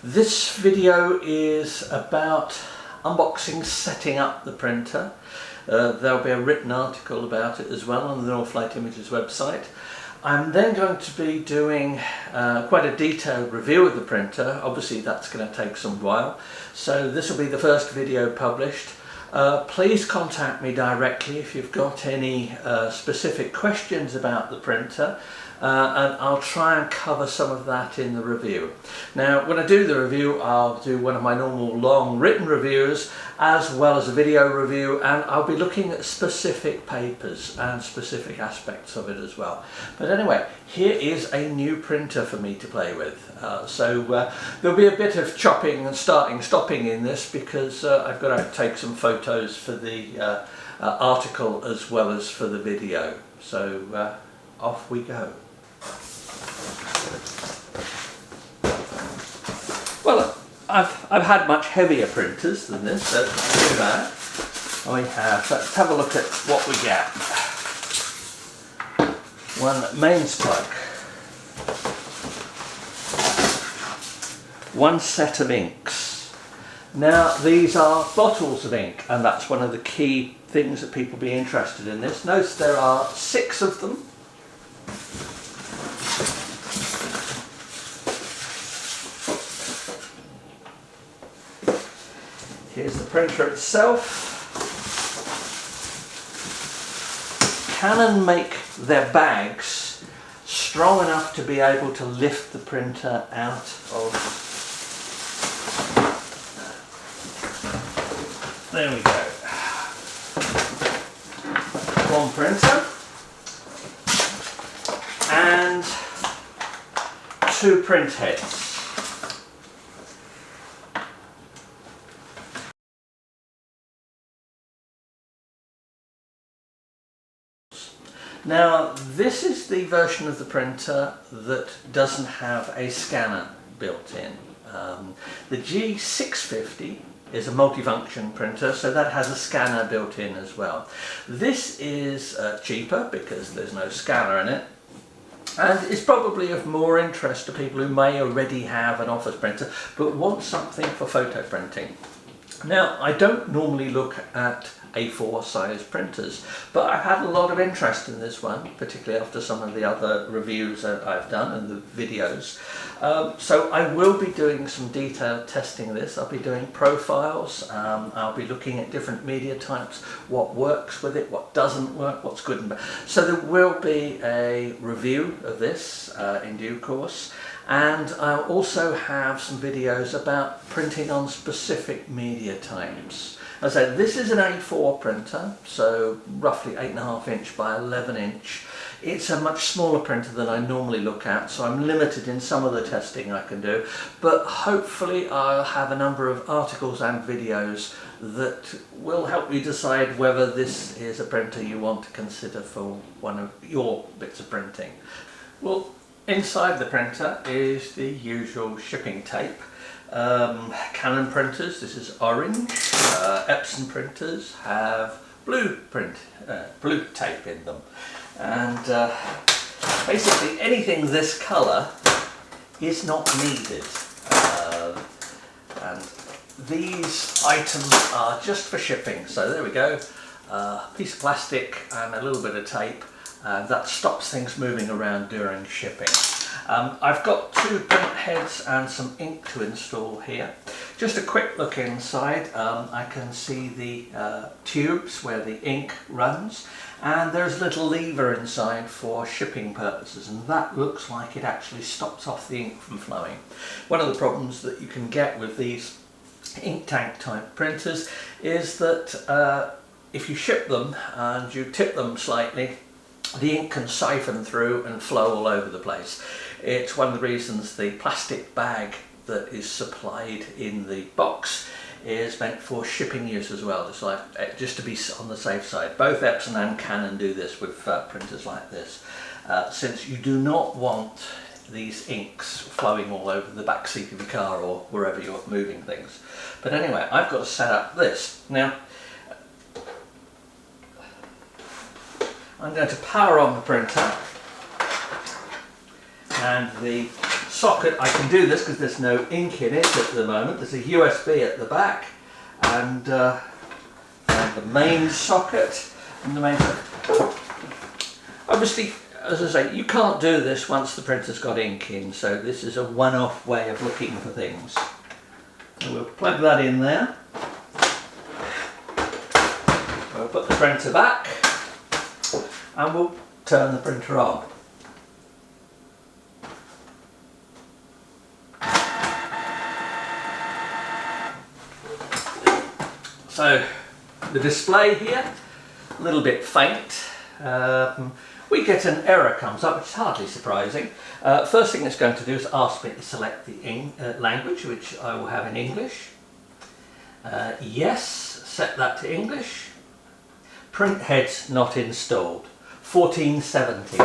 This video is about unboxing, setting up the printer. There'll be a written article about it as well on the Northlight Images website. I'm then going to be doing quite a detailed review of the printer. Obviously that's going to take some while, so this will be the first video published. Please contact me directly if you've got any specific questions about the printer, and I'll try and cover some of that in the review. Now, when I do the review, I'll do one of my normal long written reviews as well as a video review, and I'll be looking at specific papers and specific aspects of it as well. But anyway, here is a new printer for me to play with. There'll be a bit of chopping and stopping in this because I've got to take some photos for the article as well as for the video. So off we go. Well, I've had much heavier printers than this, so it's not too bad. Let's have a look at what we get. One mains plug, one set of inks. Now these are bottles of ink, and that's one of the key things that people will be interested in this. Notice there are 6 of them. Here's the printer itself. Canon make their bags strong enough to be able to lift the printer out of. There we go. One printer and 2 print heads. Now, this is the version of the printer that doesn't have a scanner built in. The G550 is a multifunction printer, so that has a scanner built in as well. This is cheaper because there's no scanner in it, and it's probably of more interest to people who may already have an office printer but want something for photo printing. Now, I don't normally look at A4 size printers, but I've had a lot of interest in this one, particularly after some of the other reviews that I've done and the videos. So I will be doing some detailed testing of this. I'll be doing profiles, I'll be looking at different media types, what works with it, what doesn't work, what's good and bad. So there will be a review of this in due course. And I'll also have some videos about printing on specific media types. As I said, this is an A4 printer, so roughly 8.5 inch by 11 inch. It's a much smaller printer than I normally look at, so I'm limited in some of the testing I can do. But hopefully I'll have a number of articles and videos that will help you decide whether this is a printer you want to consider for one of your bits of printing. Well, inside the printer is the usual shipping tape. Canon printers, this is orange. Epson printers have blue tape in them. And basically anything this colour is not needed. And these items are just for shipping. So there we go, a piece of plastic and a little bit of tape. That stops things moving around during shipping. I've got 2 print heads and some ink to install here. Just a quick look inside. I can see the tubes where the ink runs, and there's a little lever inside for shipping purposes, and that looks like it actually stops off the ink from flowing. One of the problems that you can get with these ink tank type printers is that if you ship them and you tip them slightly, the ink can siphon through and flow all over the place. It's one of the reasons the plastic bag that is supplied in the box is meant for shipping use as well, just to be on the safe side. Both Epson and Canon do this with printers like this, since you do not want these inks flowing all over the back seat of your car or wherever you're moving things. But anyway, I've got to set up this. Now, I'm going to power on the printer, and the socket I can do this because there's no ink in it at the moment. There's a USB at the back and the main socket and the main socket. Obviously, as I say, you can't do this once the printer's got ink in, so this is a one-off way of looking for things. So we'll plug that in there. We'll put the printer back and we'll turn the printer on. So the display here, a little bit faint. We get an error comes up, which is hardly surprising. First thing it's going to do is ask me to select the language, which I will have in English. Yes, set that to English. Print heads not installed. 1470.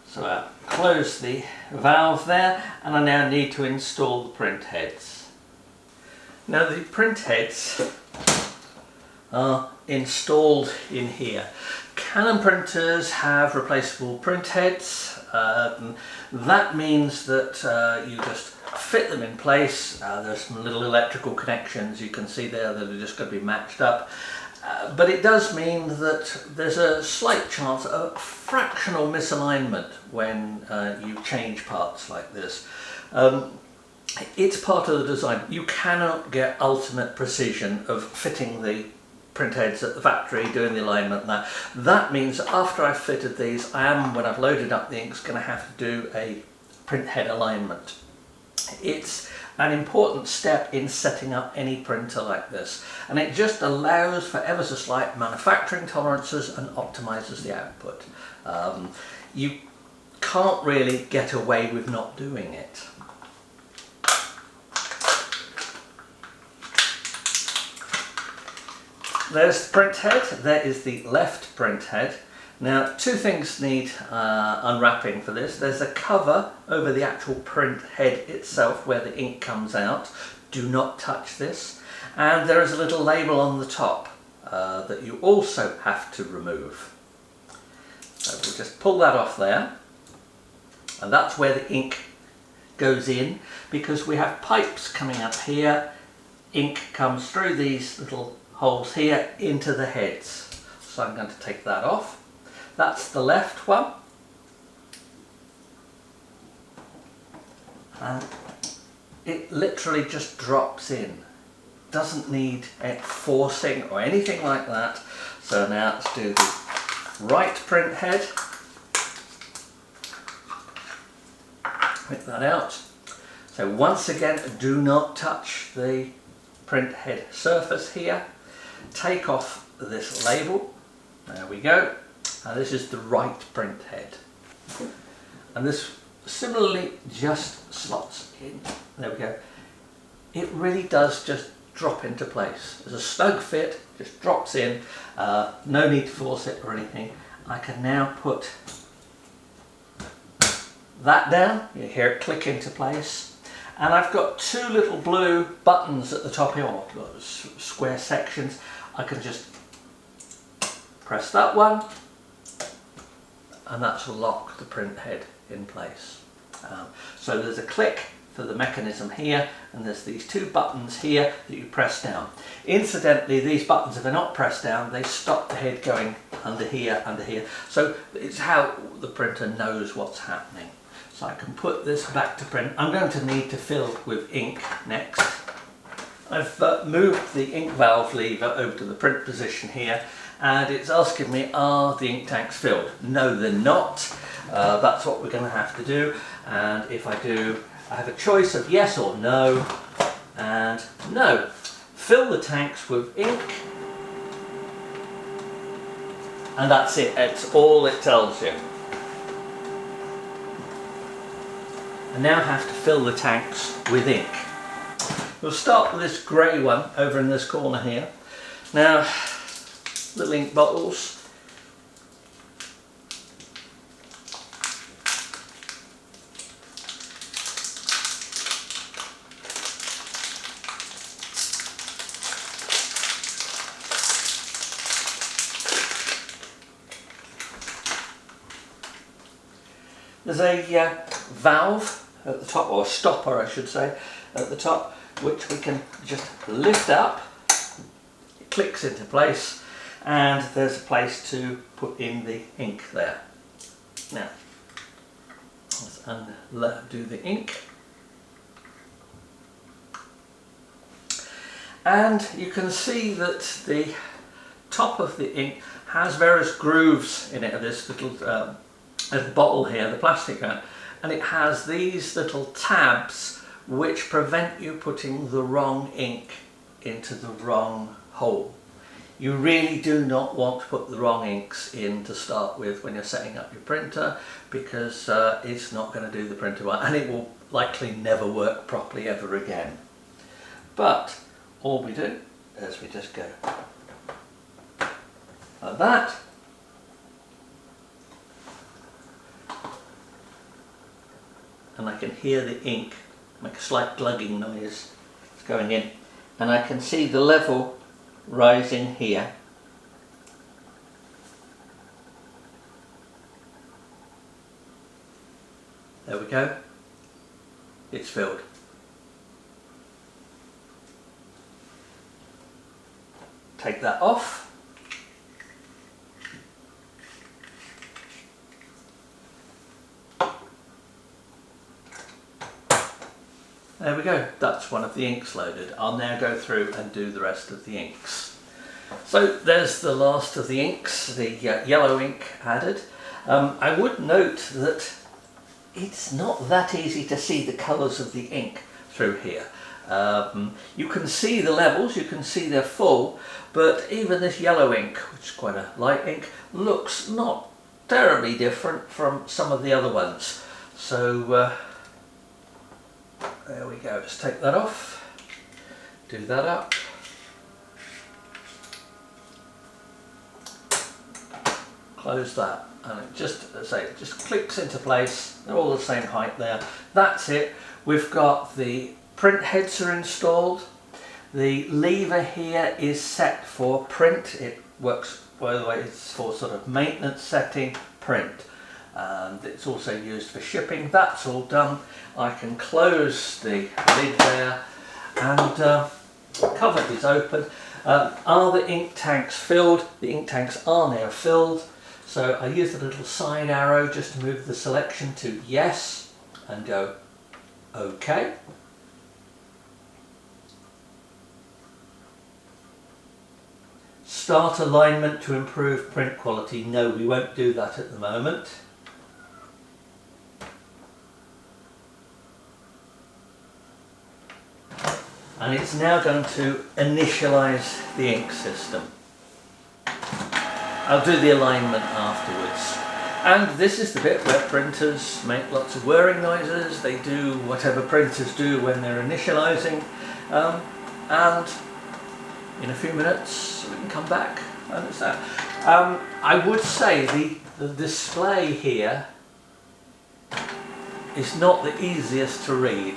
So I close the valve there, and I now need to install the print heads. Now the print heads are installed in here. Canon printers have replaceable print heads. That means that you just fit them in place. There's some little electrical connections you can see there that are just going to be matched up. But it does mean that there's a slight chance of fractional misalignment when you change parts like this. It's part of the design. You cannot get ultimate precision of fitting the print heads at the factory, doing the alignment and that. That means that after I've fitted these, I am, when I've loaded up the inks, going to have to do a print head alignment. It's an important step in setting up any printer like this, and it just allows for ever so slight manufacturing tolerances and optimizes the output. You can't really get away with not doing it. There's the print head, there is the left print head. Now, two things need unwrapping for this. There's a cover over the actual print head itself where the ink comes out. Do not touch this. And there is a little label on the top that you also have to remove. So we'll just pull that off there. And that's where the ink goes in, because we have pipes coming up here. Ink comes through these little holes here into the heads. So I'm going to take that off. That's the left one. And it literally just drops in. Doesn't need forcing or anything like that. So now let's do the right print head. Pick that out. So once again, do not touch the print head surface here. Take off this label. There we go. And this is the right print head. And this similarly just slots in. There we go. It really does just drop into place. There's a snug fit, just drops in. No need to force it or anything. I can now put that down. You hear it click into place. And I've got two little blue buttons at the top here, or square sections. I can just press that one, and that's lock the print head in place. So there's a click for the mechanism here, and there's these two buttons here that you press down. Incidentally, these buttons, if they're not pressed down, they stop the head going under here, under here. So it's how the printer knows what's happening. So I can put this back to print. I'm going to need to fill with ink next. I've moved the ink valve lever over to the print position here, and it's asking me, are the ink tanks filled? No, they're not. That's what we're going to have to do. And if I do, I have a choice of yes or no, and no. Fill the tanks with ink, and that's it. It's all it tells you. I now have to fill the tanks with ink. We'll start with this grey one over in this corner here. Now, little ink bottles. There's a valve at the top, or a stopper I should say, at the top, which we can just lift up. It clicks into place, and there's a place to put in the ink there. Now, let's undo the ink. And you can see that the top of the ink has various grooves in it, this little bottle here, the plastic one, and it has these little tabs which prevent you putting the wrong ink into the wrong hole. You really do not want to put the wrong inks in to start with when you're setting up your printer, because it's not going to do the printer well, and it will likely never work properly ever again. But all we do is we just go like that, and I can hear the ink make a slight glugging noise. It's going in, and I can see the level rising here. There we go, it's filled. Take that off. There we go, that's one of the inks loaded. I'll now go through and do the rest of the inks. So there's the last of the inks, the yellow ink added. I would note that it's not that easy to see the colours of the ink through here. You can see the levels, you can see they're full, but even this yellow ink, which is quite a light ink, looks not terribly different from some of the other ones. So there we go, let's take that off, do that up. Close that, and it just, as I say, it just clicks into place. They're all the same height there. That's it. We've got the print heads are installed. The lever here is set for print. It works, by the way, it's for sort of maintenance setting, print. And it's also used for shipping. That's all done. I can close the lid there, and cover is open. Are the ink tanks filled? The ink tanks are now filled. So I use the little side arrow just to move the selection to yes and go OK. Start alignment to improve print quality. No, we won't do that at the moment. And it's now going to initialize the ink system. I'll do the alignment afterwards. And this is the bit where printers make lots of whirring noises. They do whatever printers do when they're initializing. And in a few minutes we can come back and it's that. I would say the display here is not the easiest to read.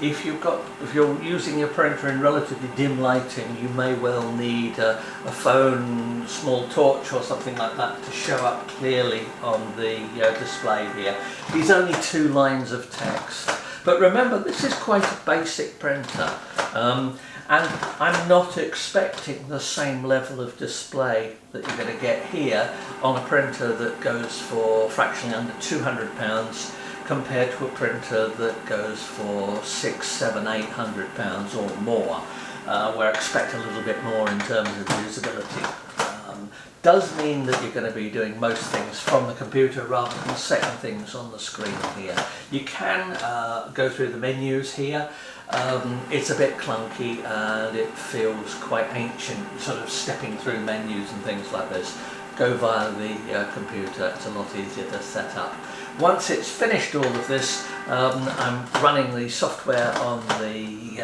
If you're using your printer in relatively dim lighting, you may well need a phone, small torch or something like that to show up clearly on the display here. These are only 2 lines of text. But remember, this is quite a basic printer. And I'm not expecting the same level of display that you're going to get here on a printer that goes for fractionally under £200 compared to a printer that goes for £600, £700, £800 or more. We're expecting a little bit more in terms of usability. Does mean that you're going to be doing most things from the computer rather than setting things on the screen here. You can go through the menus here. It's a bit clunky and it feels quite ancient, sort of stepping through menus and things like this. Go via the computer, it's a lot easier to set up. Once it's finished all of this, I'm running the software on the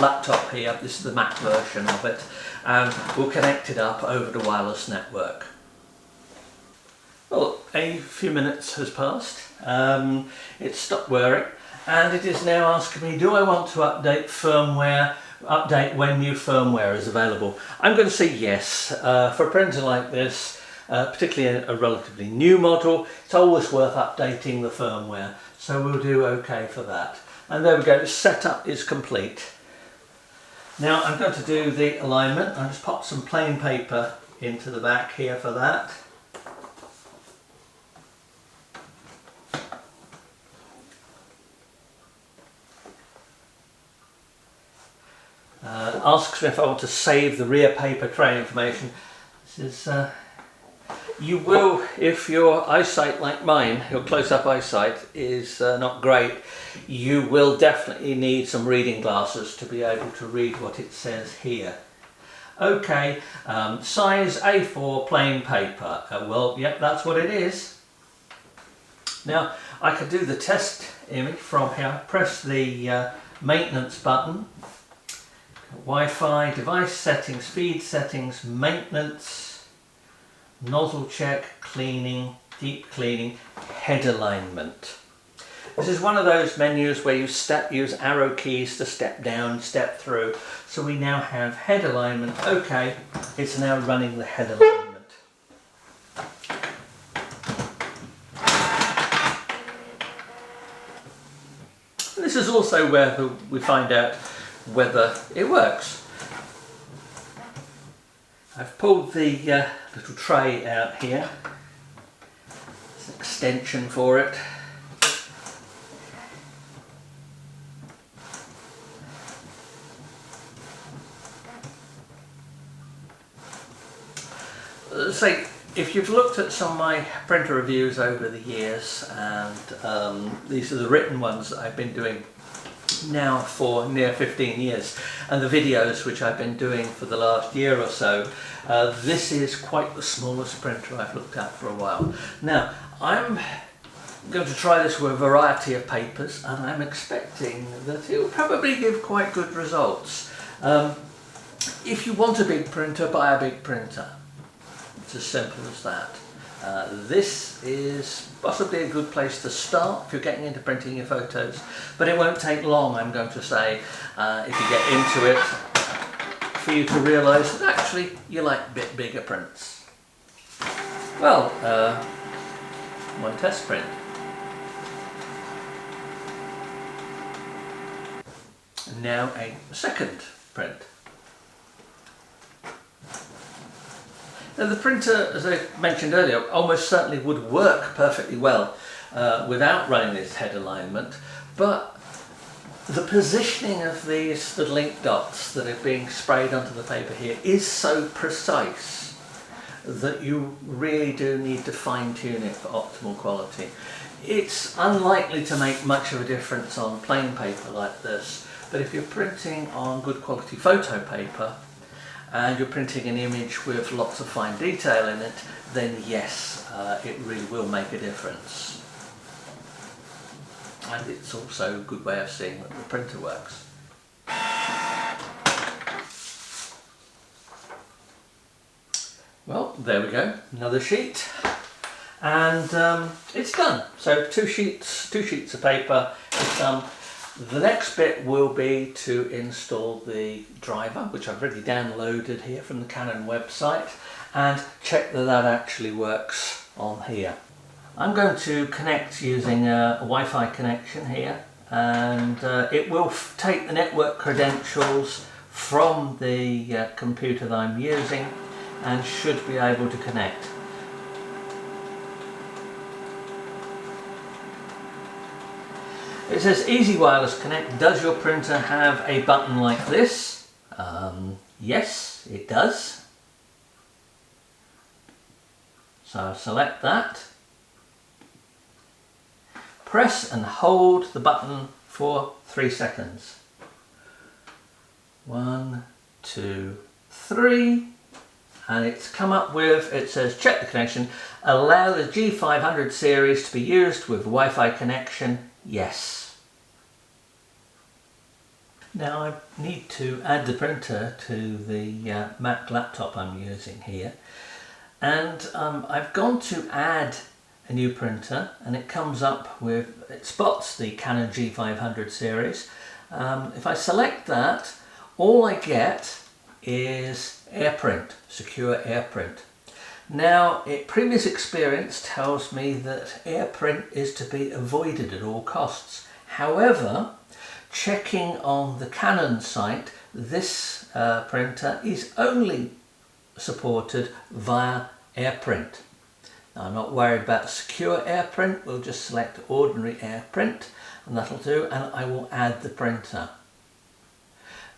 laptop here. This is the Mac version of it, and we'll connect it up over the wireless network. Well, a few minutes has passed. It's stopped whirring, and it is now asking me, do I want to update firmware, update when new firmware is available? I'm going to say yes. For a printer like this, particularly a relatively new model. It's always worth updating the firmware, so we'll do okay for that. And there we go, the setup is complete. Now I'm going to do the alignment. I'll just pop some plain paper into the back here for that. Asks me if I want to save the rear paper tray information. This is, you will, if your eyesight like mine, your close-up eyesight is not great, you will definitely need some reading glasses to be able to read what it says here. Okay, size A4 plain paper. Well, yep, that's what it is. Now, I could do the test image from here. Press the maintenance button. Wi-Fi, device settings, feed settings, maintenance, nozzle check, cleaning, deep cleaning, head alignment. This is one of those menus where you use arrow keys to step down, step through. So we now have head alignment. Okay, it's now running the head alignment. This is also where we find out whether it works. I've pulled the little tray out here. It's an extension for it. So if you've looked at some of my printer reviews over the years, and these are the written ones that I've been doing now for near 15 years, and the videos which I've been doing for the last year or so, this is quite the smallest printer I've looked at for a while. Now I'm going to try this with a variety of papers, and I'm expecting that it will probably give quite good results. If you want a big printer, buy a big printer. It's as simple as that. This is possibly a good place to start if you're getting into printing your photos, but it won't take long, I'm going to say, if you get into it, for you to realise that actually you like a bit bigger prints. Well, my test print. And now a second print. Now the printer, as I mentioned earlier, almost certainly would work perfectly well without running this head alignment, but the positioning of these little ink dots that are being sprayed onto the paper here is so precise that you really do need to fine-tune it for optimal quality. It's unlikely to make much of a difference on plain paper like this, but if you're printing on good quality photo paper, and you're printing an image with lots of fine detail in it, then yes, it really will make a difference. And it's also a good way of seeing that the printer works. Well, there we go, another sheet, and it's done. So two sheets of paper, it's done. The next bit will be to install the driver, which I've already downloaded here from the Canon website, and check that that actually works on here. I'm going to connect using a Wi-Fi connection here, and it will take the network credentials from the computer that I'm using and should be able to connect. It says Easy Wireless Connect. Does your printer have a button like this? Yes, it does. So I'll select that. Press and hold the button for 3 seconds. 1, 2, 3. And it's come up with, it says check the connection. Allow the G500 series to be used with Wi-Fi connection. Yes. Now I need to add the printer to the Mac laptop I'm using here, and I've gone to add a new printer, and it comes up with, it spots the Canon G500 series. If I select that, all I get is AirPrint, secure AirPrint. Now, previous experience tells me that AirPrint is to be avoided at all costs. However, checking on the Canon site, this printer is only supported via AirPrint. Now, I'm not worried about secure AirPrint. We'll just select ordinary AirPrint and that'll do, and I will add the printer.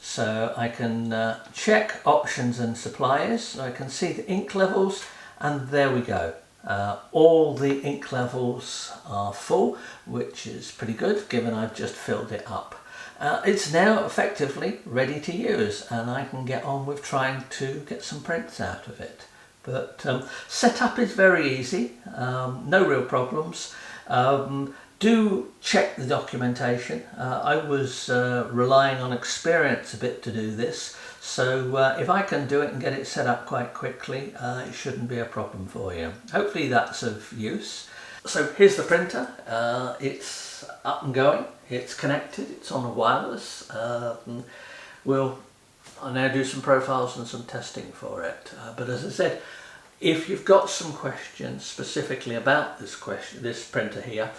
So I can check options and suppliers. I can see the ink levels, and there we go. All the ink levels are full, which is pretty good given I've just filled it up. It's now effectively ready to use, and I can get on with trying to get some prints out of it. But setup is very easy, no real problems. Do check the documentation. I was relying on experience a bit to do this, so if I can do it and get it set up quite quickly, it shouldn't be a problem for you. Hopefully that's of use. So here's the printer. It's up and going, it's connected, it's on a wireless. I'll now do some profiles and some testing for it. But as I said, if you've got some questions specifically about this printer here,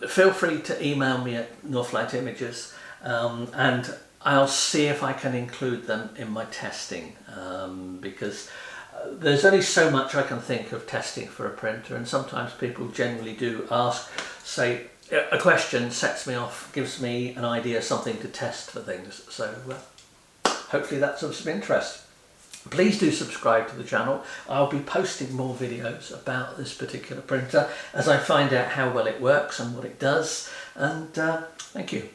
feel free to email me at Northlight Images, and I'll see if I can include them in my testing, because there's only so much I can think of testing for a printer, and sometimes people generally do ask, say, a question sets me off, gives me an idea, something to test for things. So hopefully that's of some interest. Please do subscribe to the channel. I'll be posting more videos about this particular printer as I find out how well it works and what it does. And thank you.